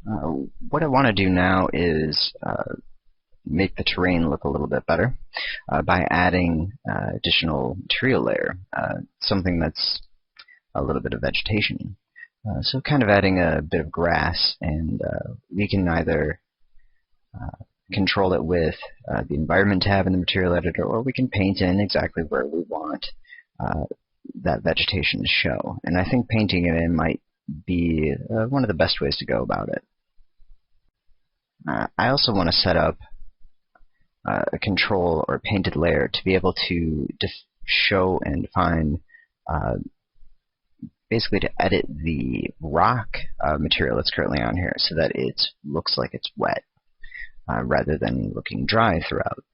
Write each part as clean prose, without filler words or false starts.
What I want to do now is make the terrain look a little bit better by adding additional material layer, something that's a little bit of vegetation. So kind of adding a bit of grass, and we can either control it with the environment tab in the material editor, or we can paint in exactly where we want that vegetation to show. And I think painting it in might be one of the best ways to go about it. I also want to set up a control or painted layer to be able to show and define, basically to edit the rock material that's currently on here so that it looks like it's wet rather than looking dry throughout.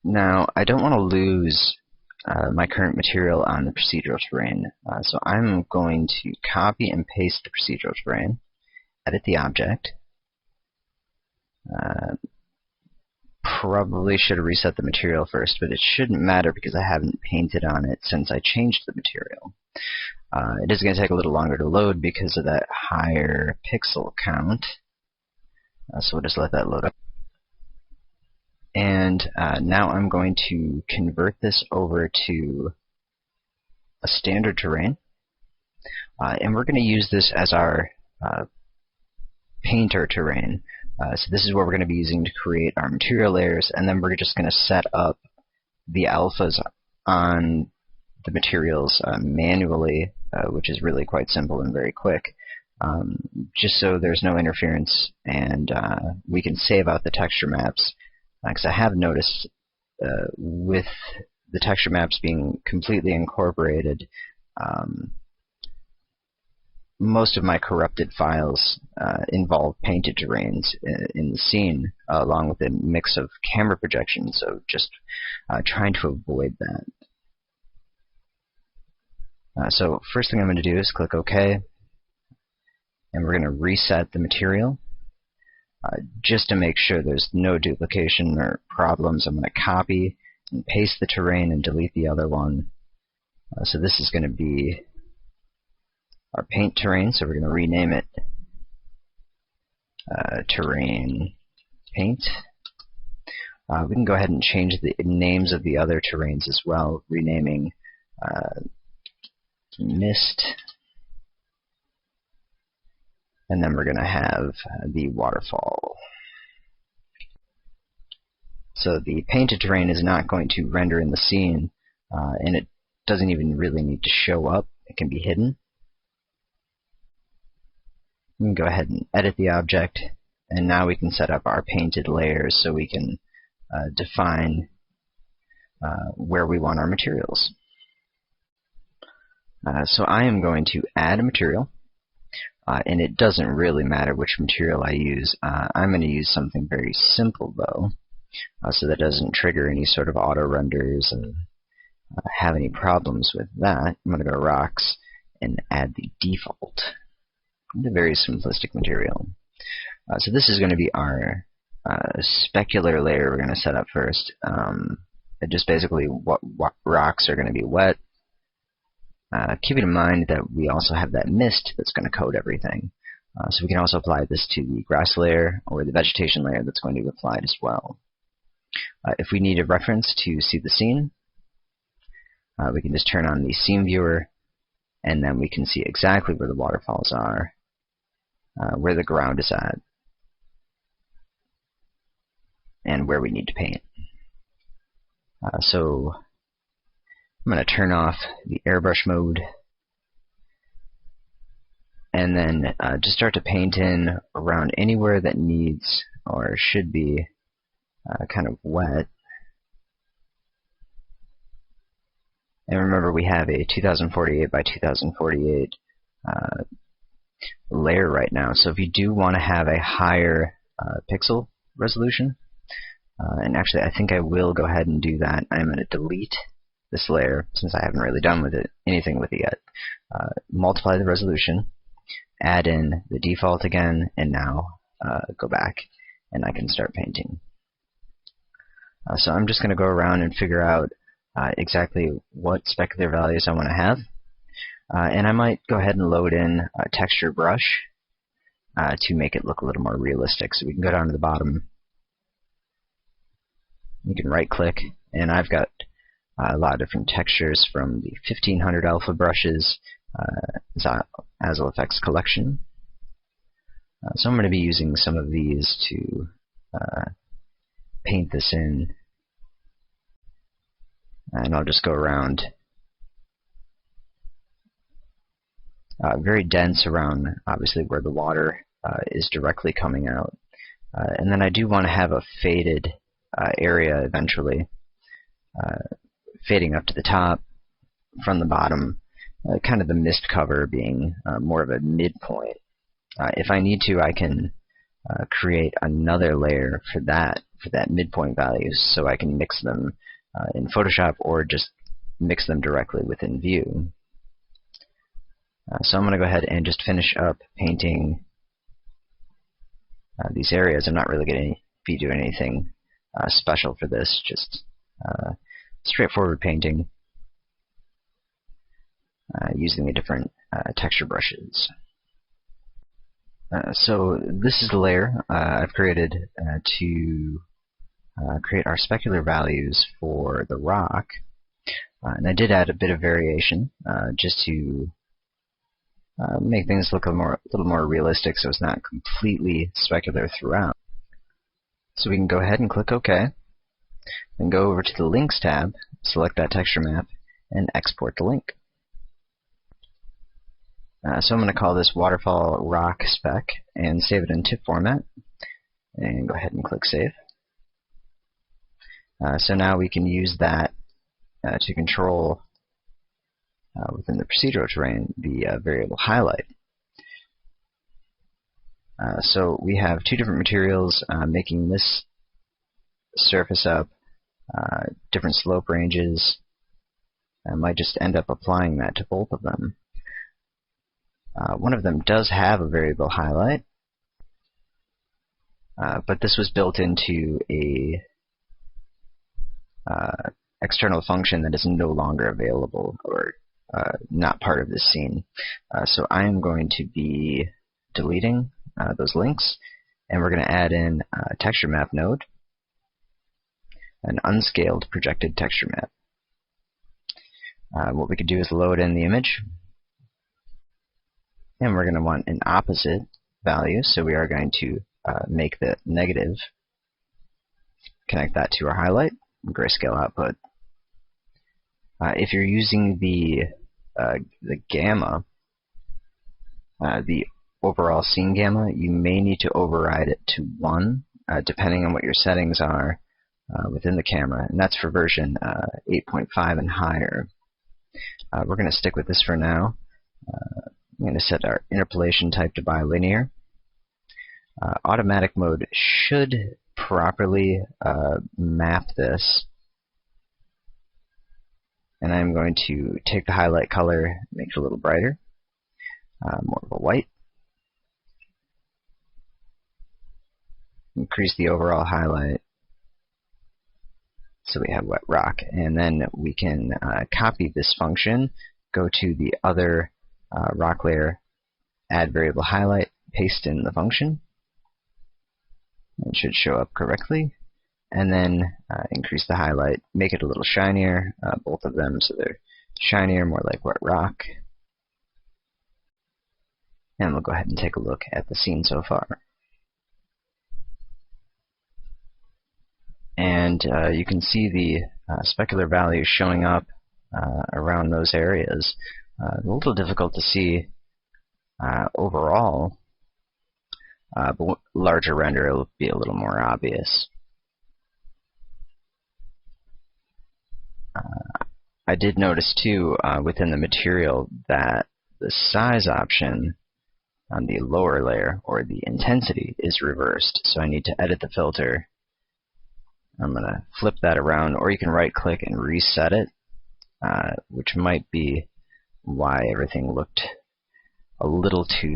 Now, I don't want to lose my current material on the procedural terrain, so I'm going to copy and paste the procedural terrain, edit the object. Probably should have reset the material first, but it shouldn't matter because I haven't painted on it since I changed the material. It is going to take a little longer to load because of that higher pixel count, so we'll just let that load up. And now I'm going to convert this over to a standard terrain, and we're going to use this as our painter terrain. So this is what we're going to be using to create our material layers, and then we're just going to set up the alphas on the materials manually, which is really quite simple and very quick, just so there's no interference, and we can save out the texture maps, because I have noticed with the texture maps being completely incorporated, most of my corrupted files involve painted terrains in the scene, along with a mix of camera projections, so just trying to avoid that. So first thing I'm going to do is click OK, and we're going to reset the material. Just to make sure there's no duplication or problems, I'm going to copy and paste the terrain and delete the other one. So this is going to be our paint terrain, so we're going to rename it terrain paint. We can go ahead and change the names of the other terrains as well, renaming mist, and then we're going to have the waterfall. So the painted terrain is not going to render in the scene, and it doesn't even really need to show up. It can be hidden. We can go ahead and edit the object, and now we can set up our painted layers so we can define where we want our materials. So I am going to add a material, and it doesn't really matter which material I use. I'm going to use something very simple though, so that doesn't trigger any sort of auto renders and have any problems with that. I'm going to go to rocks and add the default. A very simplistic material. So this is going to be our specular layer we're going to set up first. Just basically what rocks are going to be wet. Keeping in mind that we also have that mist that's going to coat everything. So we can also apply this to the grass layer or the vegetation layer that's going to be applied as well. If we need a reference to see the scene, we can just turn on the scene viewer, and then we can see exactly where the waterfalls are, where the ground is at, and where we need to paint. So I'm going to turn off the airbrush mode, and then just start to paint in around anywhere that needs or should be kind of wet. And remember, we have a 2048 by 2048 layer right now, so if you do want to have a higher pixel resolution, and actually I think I will go ahead and do that. I'm going to delete this layer since I haven't really done with it anything with it yet. Multiply the resolution, add in the default again, and now go back and I can start painting. So I'm just going to go around and figure out exactly what specular values I want to have. And I might go ahead and load in a texture brush to make it look a little more realistic. So we can go down to the bottom. You can right-click, and I've got a lot of different textures from the 1500 alpha brushes, Azul Effects collection. So I'm going to be using some of these to paint this in, and I'll just go around. Very dense around, obviously, where the water is directly coming out. And then I do want to have a faded area eventually, fading up to the top, from the bottom, kind of the mist cover being more of a midpoint. If I need to, I can create another layer for that midpoint value, so I can mix them in Photoshop or just mix them directly within View. So I'm going to go ahead and just finish up painting these areas. I'm not really going to be doing anything special for this, just straightforward painting using the different texture brushes. So this is the layer I've created to create our specular values for the rock. And I did add a bit of variation just to make things look a little more realistic, so it's not completely specular throughout. So we can go ahead and click OK, then go over to the Links tab, select that texture map, and export the link. So I'm going to call this Waterfall Rock Spec and save it in TIFF format, and go ahead and click Save. So now we can use that to control within the procedural terrain the variable highlight. So we have two different materials making this surface up, different slope ranges. I might just end up applying that to both of them. One of them does have a variable highlight, but this was built into a external function that is no longer available or not part of this scene. So I'm going to be deleting those links, and we're going to add in a texture map node, an unscaled projected texture map. What we could do is load in the image, and we're going to want an opposite value, so we are going to make the negative, connect that to our highlight, grayscale output. If you're using the gamma, the overall scene gamma, you may need to override it to 1, depending on what your settings are within the camera, and that's for version 8.5 and higher. We're going to stick with this for now. I'm going to set our interpolation type to bilinear. Automatic mode should properly map this. And I'm going to take the highlight color, make it a little brighter, more of a white. Increase the overall highlight so we have wet rock. And then we can copy this function, go to the other rock layer, add variable highlight, paste in the function. It should show up correctly. And then increase the highlight, make it a little shinier, both of them, so they're shinier, more like wet rock. And we'll go ahead and take a look at the scene so far. And you can see the specular value showing up around those areas. A little difficult to see overall, but larger render will be a little more obvious. I did notice too within the material that the size option on the lower layer, or the intensity, is reversed. So I need to edit the filter. I'm going to flip that around, or you can right click and reset it, which might be why everything looked a little too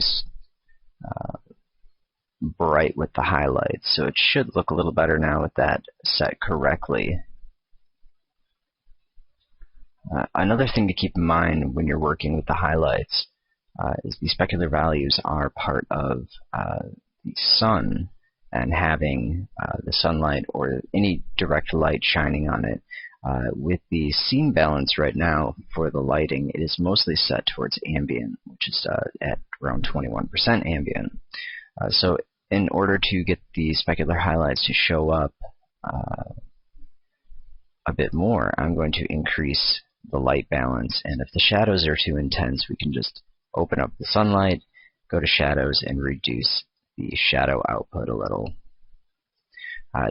bright with the highlights. So it should look a little better now with that set correctly. Another thing to keep in mind when you're working with the highlights, is the specular values are part of the sun, and having the sunlight or any direct light shining on it. With the scene balance right now for the lighting, it is mostly set towards ambient, which is at around 21% ambient. So in order to get the specular highlights to show up a bit more, I'm going to increase the light balance, and if the shadows are too intense, we can just open up the sunlight, go to shadows, and reduce the shadow output a little.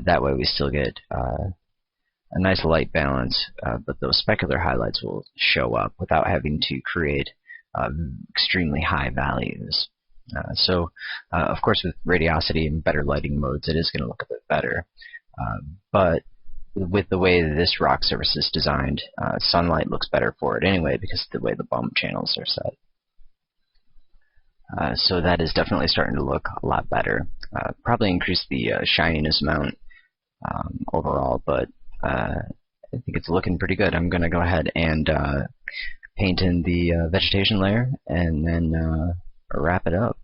That way we still get a nice light balance, but those specular highlights will show up without having to create extremely high values. Of course, with radiosity and better lighting modes, it is going to look a bit better. But with the way this rock surface is designed, sunlight looks better for it anyway because of the way the bump channels are set. So that is definitely starting to look a lot better. Probably increase the shininess amount overall, but I think it's looking pretty good. I'm going to go ahead and paint in the vegetation layer and then wrap it up.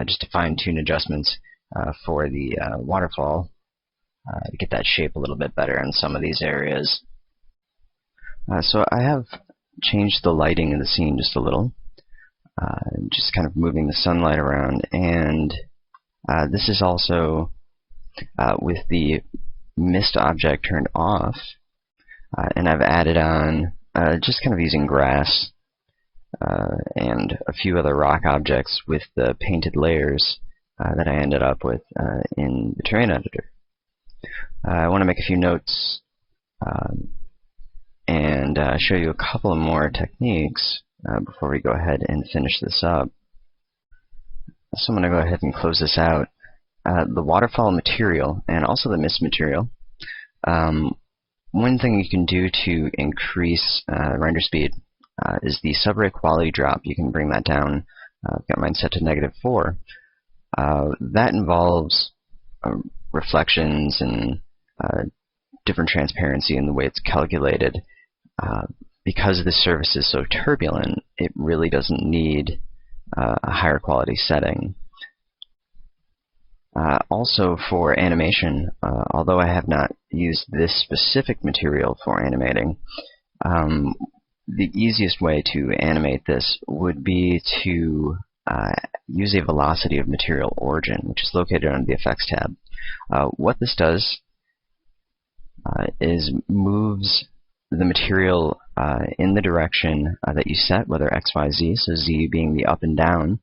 Just to fine-tune adjustments for the waterfall to get that shape a little bit better in some of these areas. So I have changed the lighting in the scene just a little. Just kind of moving the sunlight around, and this is also with the mist object turned off, and I've added on just kind of using grass and a few other rock objects with the painted layers that I ended up with in the terrain editor. I want to make a few notes and show you a couple of more techniques before we go ahead and finish this up. So I'm going to go ahead and close this out. The waterfall material and also the mist material. One thing you can do to increase render speed is the subray quality drop. You can bring that down. I've got mine set to -4. That involves reflections and different transparency in the way it's calculated. Because this surface is so turbulent, it really doesn't need a higher quality setting. Also for animation, although I have not used this specific material for animating, the easiest way to animate this would be to use a velocity of material origin, which is located under the effects tab. What this does is moves the material in the direction that you set, whether X, Y, Z, so Z being the up and down.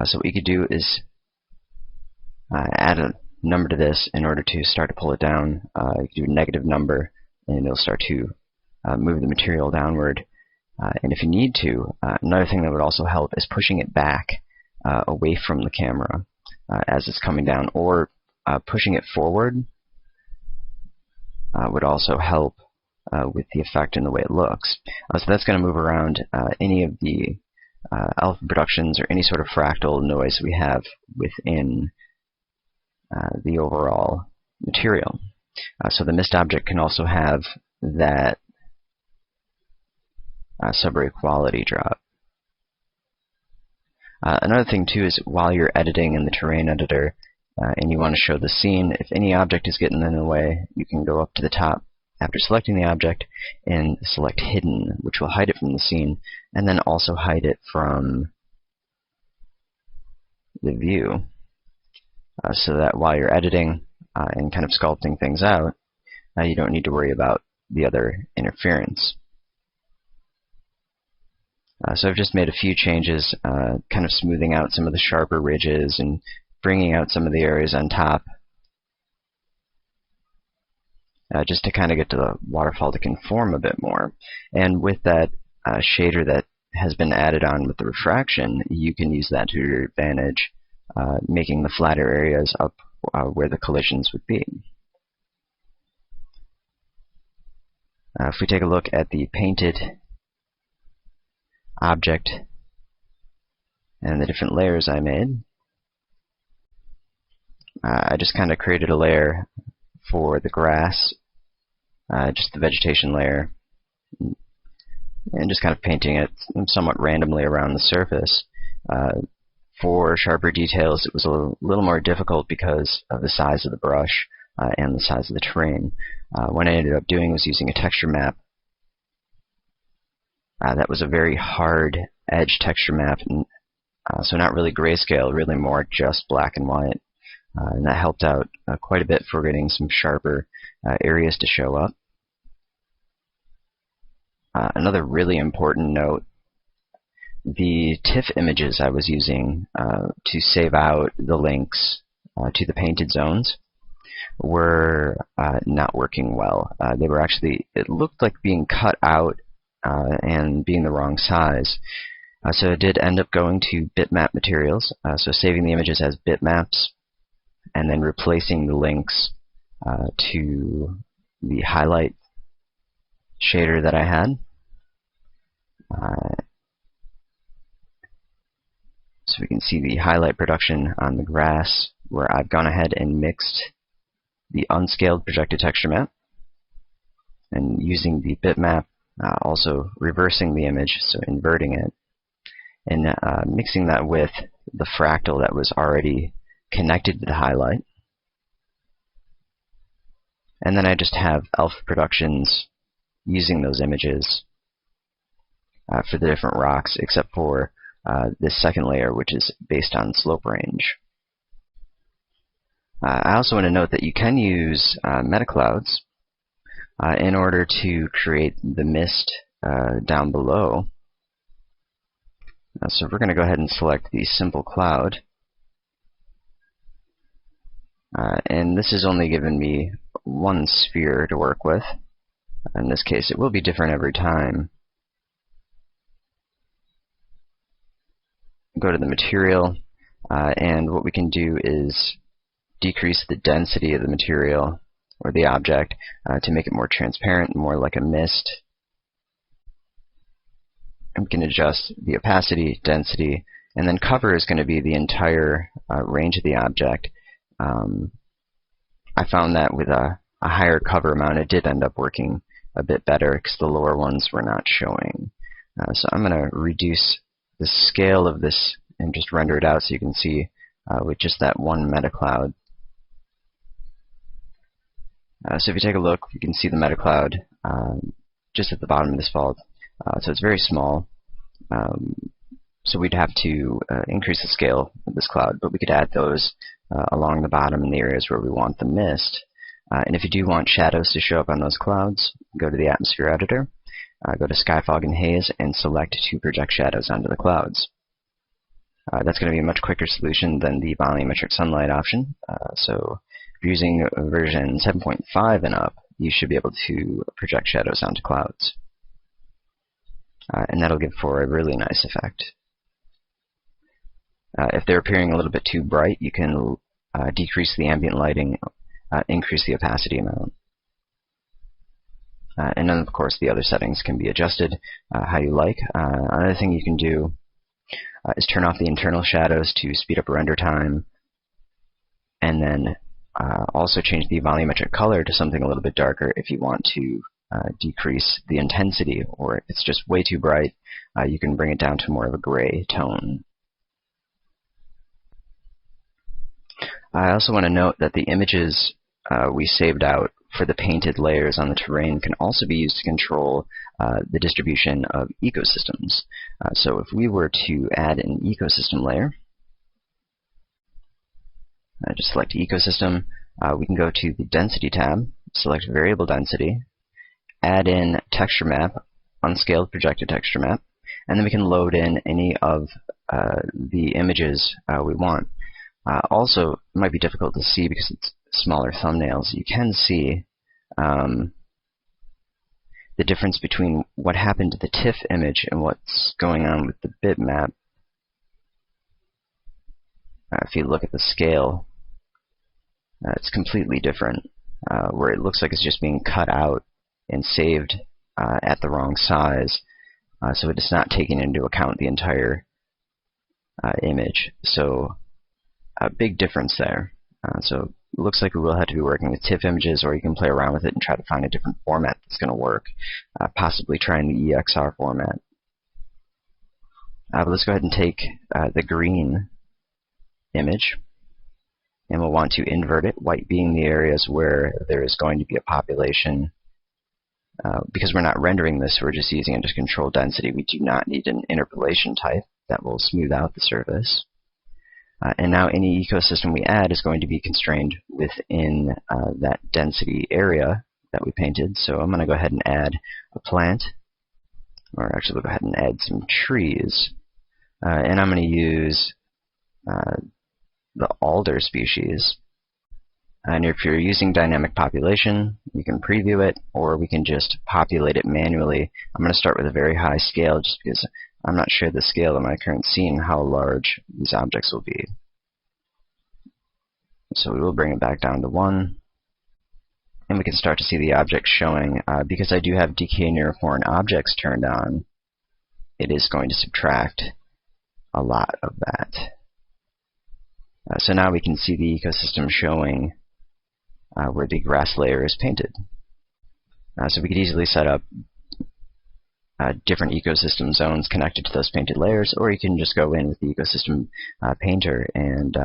So what you could do is add a number to this in order to start to pull it down. You can do a negative number, and it'll start to move the material downward. And if you need to, another thing that would also help is pushing it back away from the camera as it's coming down, or pushing it forward would also help with the effect and the way it looks. So that's going to move around any of the alpha productions or any sort of fractal noise we have within the overall material. So the mist object can also have that subray quality drop. Another thing too is while you're editing in the terrain editor and you want to show the scene, if any object is getting in the way, you can go up to the top after selecting the object and select hidden, which will hide it from the scene, and then also hide it from the view, so that while you're editing and kind of sculpting things out, you don't need to worry about the other interference. So I've just made a few changes, kind of smoothing out some of the sharper ridges and bringing out some of the areas on top, just to kind of get to the waterfall to conform a bit more. And with that shader that has been added on with the refraction, you can use that to your advantage, making the flatter areas up where the collisions would be. If we take a look at the painted object and the different layers I made, I just kind of created a layer for the grass, just the vegetation layer, and just kind of painting it somewhat randomly around the surface. For sharper details, it was a little more difficult because of the size of the brush and the size of the terrain. What I ended up doing was using a texture map. That was a very hard edge texture map, and so not really grayscale, really more just black and white. And that helped out quite a bit for getting some sharper areas to show up. Another really important note, the TIFF images I was using to save out the links to the painted zones were not working well. They were actually, it looked like being cut out and being the wrong size. So I did end up going to bitmap materials, so saving the images as bitmaps, and then replacing the links to the highlight shader that I had. So we can see the highlight production on the grass, where I've gone ahead and mixed the unscaled projected texture map, and using the bitmap, also reversing the image, so inverting it, and mixing that with the fractal that was already connected to the highlight. And then I just have alpha productions using those images for the different rocks, except for this second layer, which is based on slope range. I also want to note that you can use metaclouds in order to create the mist down below. So we're going to go ahead and select the simple cloud. And this has only given me one sphere to work with. In this case, it will be different every time. Go to the material, and what we can do is decrease the density of the material or the object to make it more transparent, more like a mist. And we can adjust the opacity, density, and then cover is going to be the entire range of the object. I found that with a higher cover amount, it did end up working a bit better because the lower ones were not showing. So I'm going to reduce the scale of this and just render it out so you can see with just that one metacloud. So if you take a look, you can see the metacloud just at the bottom of this fault. So it's very small. So we'd have to increase the scale of this cloud, but we could add those along the bottom in the areas where we want the mist. And if you do want shadows to show up on those clouds, go to the atmosphere editor, go to Sky, Fog, and Haze, and select to project shadows onto the clouds. That's going to be a much quicker solution than the volumetric sunlight option. So if you're using version 7.5 and up, you should be able to project shadows onto clouds. And that'll give for a really nice effect. If they're appearing a little bit too bright, you can decrease the ambient lighting, increase the opacity amount. And then, of course, the other settings can be adjusted how you like. Another thing you can do is turn off the internal shadows to speed up render time, and then also change the volumetric color to something a little bit darker if you want to decrease the intensity, or if it's just way too bright, you can bring it down to more of a gray tone. I also want to note that the images we saved out for the painted layers on the terrain can also be used to control the distribution of ecosystems. So if we were to add an ecosystem layer, just select ecosystem, we can go to the density tab, select variable density, add in texture map, unscaled projected texture map, and then we can load in any of the images we want. Also, it might be difficult to see because it's smaller thumbnails. You can see the difference between what happened to the TIFF image and what's going on with the bitmap. If you look at the scale, it's completely different, where it looks like it's just being cut out and saved at the wrong size, so it is not taking into account the entire image. So a big difference there. So looks like we will have to be working with TIFF images, or you can play around with it and try to find a different format that's going to work, possibly trying the EXR format. But let's go ahead and take the green image, and we'll want to invert it, white being the areas where there is going to be a population. Because we're not rendering this, we're just using it as control density. We do not need an interpolation type that will smooth out the surface. And now any ecosystem we add is going to be constrained within that density area that we painted. So I'm going to go ahead and add a plant, or actually we'll go ahead and add some trees. And I'm going to use the alder species. And if you're using dynamic population, you can preview it, or we can just populate it manually. I'm going to start with a very high scale just because I'm not sure the scale of my current scene, how large these objects will be. So we will bring it back down to 1. And we can start to see the objects showing. Because I do have decay near foreign objects turned on, it is going to subtract a lot of that. So now we can see the ecosystem showing where the grass layer is painted. So we could easily set up different ecosystem zones connected to those painted layers, or you can just go in with the ecosystem painter and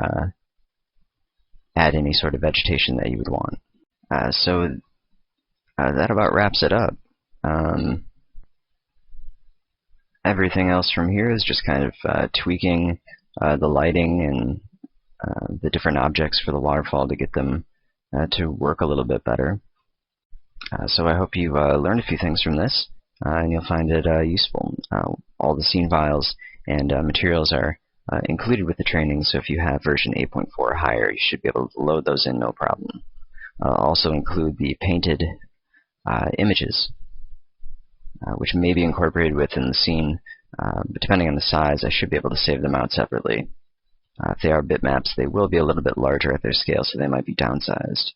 add any sort of vegetation that you would want. So that about wraps it up. Everything else from here is just kind of tweaking the lighting and the different objects for the waterfall to get them to work a little bit better. So I hope you learned a few things from this, and you'll find it useful. All the scene files and materials are included with the training, so if you have version 8.4 or higher, you should be able to load those in no problem. I'll also include the painted images, which may be incorporated within the scene, but depending on the size, I should be able to save them out separately. If they are bitmaps, they will be a little bit larger at their scale, so they might be downsized.